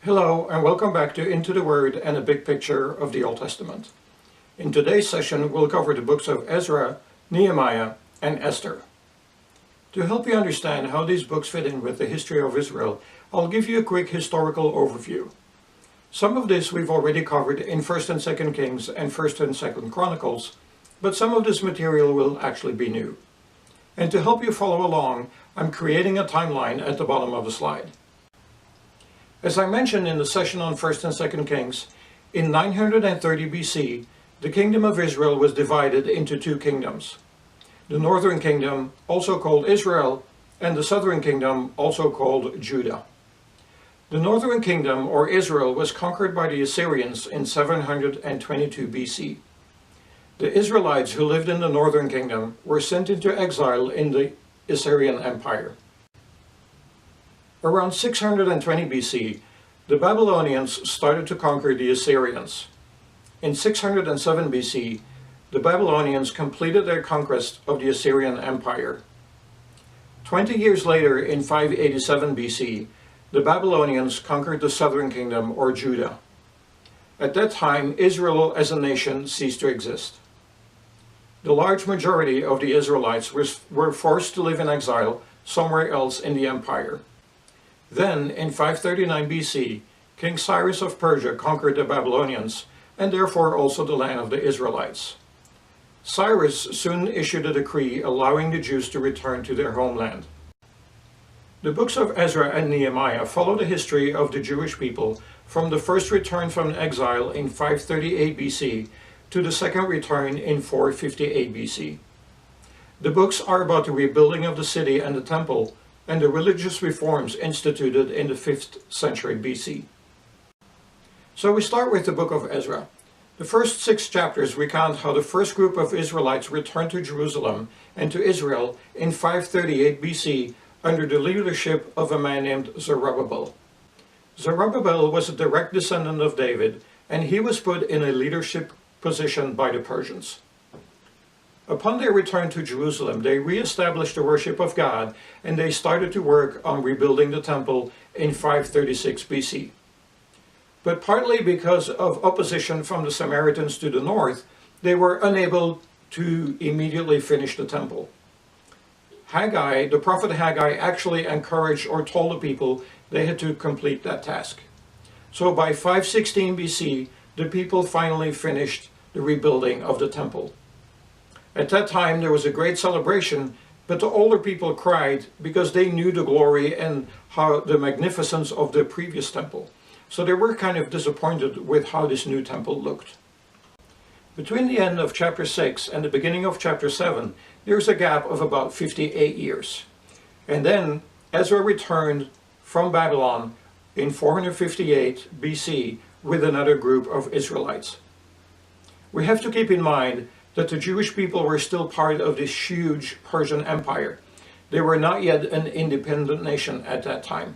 Hello and welcome back to Into the Word and a Big Picture of the Old Testament. In today's session we'll cover the books of Ezra, Nehemiah, and Esther. To help you understand how these books fit in with the history of Israel, I'll give you a quick historical overview. Some of this we've already covered in 1st and 2nd Kings and 1st and 2nd Chronicles, but some of this material will actually be new. And to help you follow along, I'm creating a timeline at the bottom of the slide. As I mentioned in the session on 1st and 2nd Kings, in 930 BC, the kingdom of Israel was divided into two kingdoms. The northern kingdom, also called Israel, and the southern kingdom, also called Judah. The northern kingdom, or Israel, was conquered by the Assyrians in 722 BC. The Israelites who lived in the northern kingdom were sent into exile in the Assyrian Empire. Around 620 BC, the Babylonians started to conquer the Assyrians. In 607 BC, the Babylonians completed their conquest of the Assyrian Empire. 20 years later, in 587 BC, the Babylonians conquered the southern kingdom, or Judah. At that time, Israel as a nation ceased to exist. The large majority of the Israelites were forced to live in exile somewhere else in the empire. Then, in 539 BC, King Cyrus of Persia conquered the Babylonians, and therefore also the land of the Israelites. Cyrus soon issued a decree allowing the Jews to return to their homeland. The books of Ezra and Nehemiah follow the history of the Jewish people from the first return from exile in 538 BC to the second return in 458 BC. The books are about the rebuilding of the city and the temple, and the religious reforms instituted in the 5th century BC. So we start with the book of Ezra. The first 6 chapters recount how the first group of Israelites returned to Jerusalem and to Israel in 538 BC under the leadership of a man named Zerubbabel. Zerubbabel was a direct descendant of David, and he was put in a leadership position by the Persians. Upon their return to Jerusalem, they re-established the worship of God, and they started to work on rebuilding the temple in 536 BC. But partly because of opposition from the Samaritans to the north, they were unable to immediately finish the temple. Haggai, the prophet Haggai, actually encouraged or told the people they had to complete that task. So by 516 BC, the people finally finished the rebuilding of the temple. At that time there was a great celebration, but the older people cried because they knew the glory and how the magnificence of the previous temple. So they were kind of disappointed with how this new temple looked. Between the end of chapter 6 and the beginning of chapter 7, there's a gap of about 58 years. And then Ezra returned from Babylon in 458 BC with another group of Israelites. We have to keep in mind that the Jewish people were still part of this huge Persian Empire. They were not yet an independent nation at that time.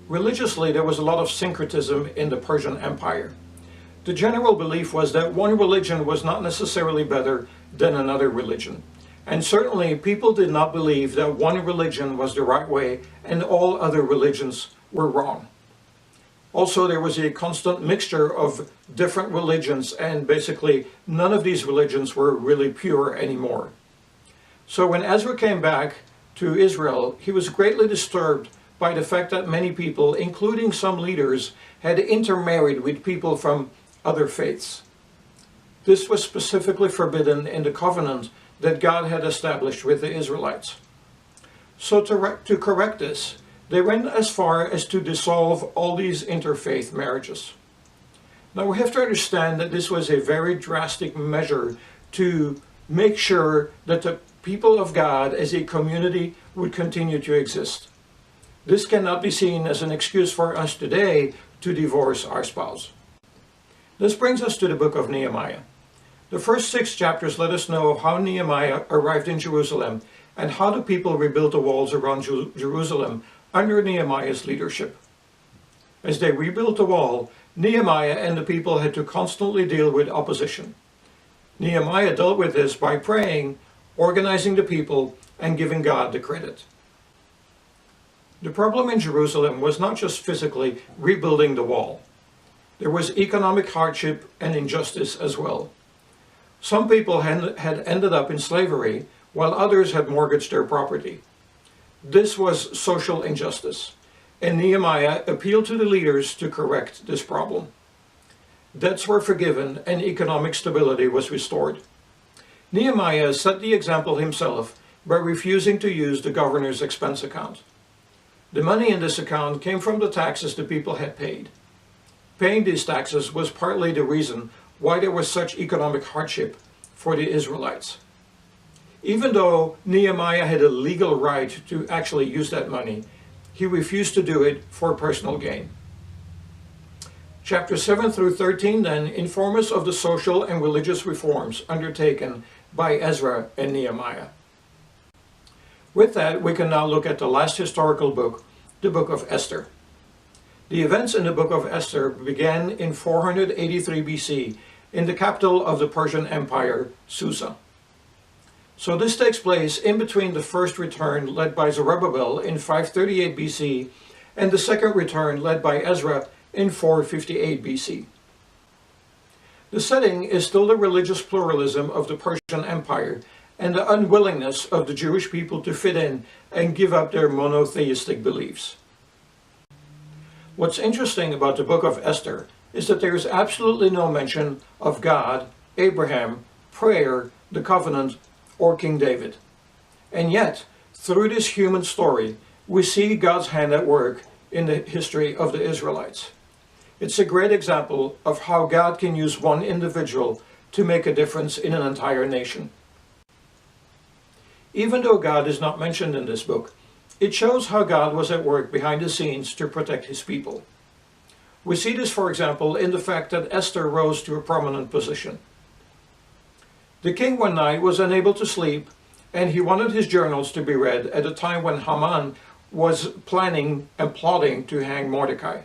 Religiously, there was a lot of syncretism in the Persian Empire. The general belief was that one religion was not necessarily better than another religion. And certainly, people did not believe that one religion was the right way and all other religions were wrong. Also, there was a constant mixture of different religions, and basically none of these religions were really pure anymore. So when Ezra came back to Israel, he was greatly disturbed by the fact that many people, including some leaders, had intermarried with people from other faiths. This was specifically forbidden in the covenant that God had established with the Israelites. So to correct this, they went as far as to dissolve all these interfaith marriages. Now we have to understand that this was a very drastic measure to make sure that the people of God as a community would continue to exist. This cannot be seen as an excuse for us today to divorce our spouse. This brings us to the book of Nehemiah. The first 6 chapters let us know how Nehemiah arrived in Jerusalem and how the people rebuilt the walls around Jerusalem under Nehemiah's leadership. As they rebuilt the wall, Nehemiah and the people had to constantly deal with opposition. Nehemiah dealt with this by praying, organizing the people, and giving God the credit. The problem in Jerusalem was not just physically rebuilding the wall. There was economic hardship and injustice as well. Some people had ended up in slavery, while others had mortgaged their property. This was social injustice, and Nehemiah appealed to the leaders to correct this problem. Debts were forgiven and economic stability was restored. Nehemiah set the example himself by refusing to use the governor's expense account. The money in this account came from the taxes the people had paid. Paying these taxes was partly the reason why there was such economic hardship for the Israelites. Even though Nehemiah had a legal right to actually use that money, he refused to do it for personal gain. Chapters 7 through 13 then inform us of the social and religious reforms undertaken by Ezra and Nehemiah. With that, we can now look at the last historical book, the book of Esther. The events in the book of Esther began in 483 BC in the capital of the Persian Empire, Susa. So this takes place in between the first return led by Zerubbabel in 538 BC and the second return led by Ezra in 458 BC. The setting is still the religious pluralism of the Persian Empire and the unwillingness of the Jewish people to fit in and give up their monotheistic beliefs. What's interesting about the book of Esther is that there is absolutely no mention of God, Abraham, prayer, the covenant, or King David. And yet, through this human story, we see God's hand at work in the history of the Israelites. It's a great example of how God can use one individual to make a difference in an entire nation. Even though God is not mentioned in this book, it shows how God was at work behind the scenes to protect his people. We see this, for example, in the fact that Esther rose to a prominent position. The king one night was unable to sleep, and he wanted his journals to be read at a time when Haman was planning and plotting to hang Mordecai.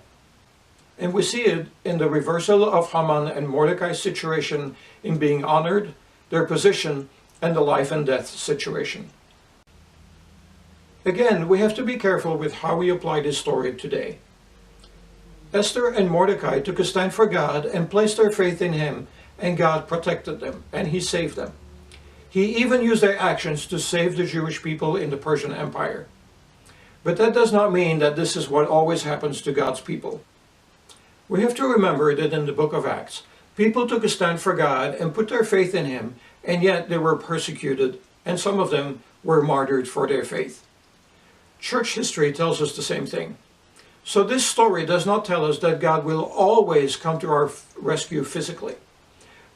And we see it in the reversal of Haman and Mordecai's situation in being honored, their position, and the life and death situation. Again, we have to be careful with how we apply this story today. Esther and Mordecai took a stand for God and placed their faith in him, and God protected them, and he saved them. He even used their actions to save the Jewish people in the Persian Empire. But that does not mean that this is what always happens to God's people. We have to remember that in the book of Acts, people took a stand for God and put their faith in him, and yet they were persecuted, and some of them were martyred for their faith. Church history tells us the same thing. So this story does not tell us that God will always come to our rescue physically.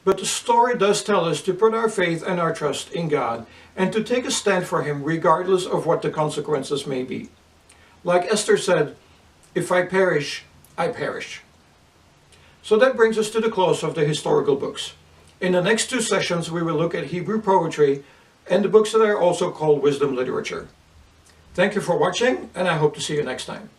But the story does tell us to put our faith and our trust in God and to take a stand for him regardless of what the consequences may be. Like Esther said, "If I perish, I perish." So that brings us to the close of the historical books. In the next two sessions, we will look at Hebrew poetry and the books that are also called wisdom literature. Thank you for watching, and I hope to see you next time.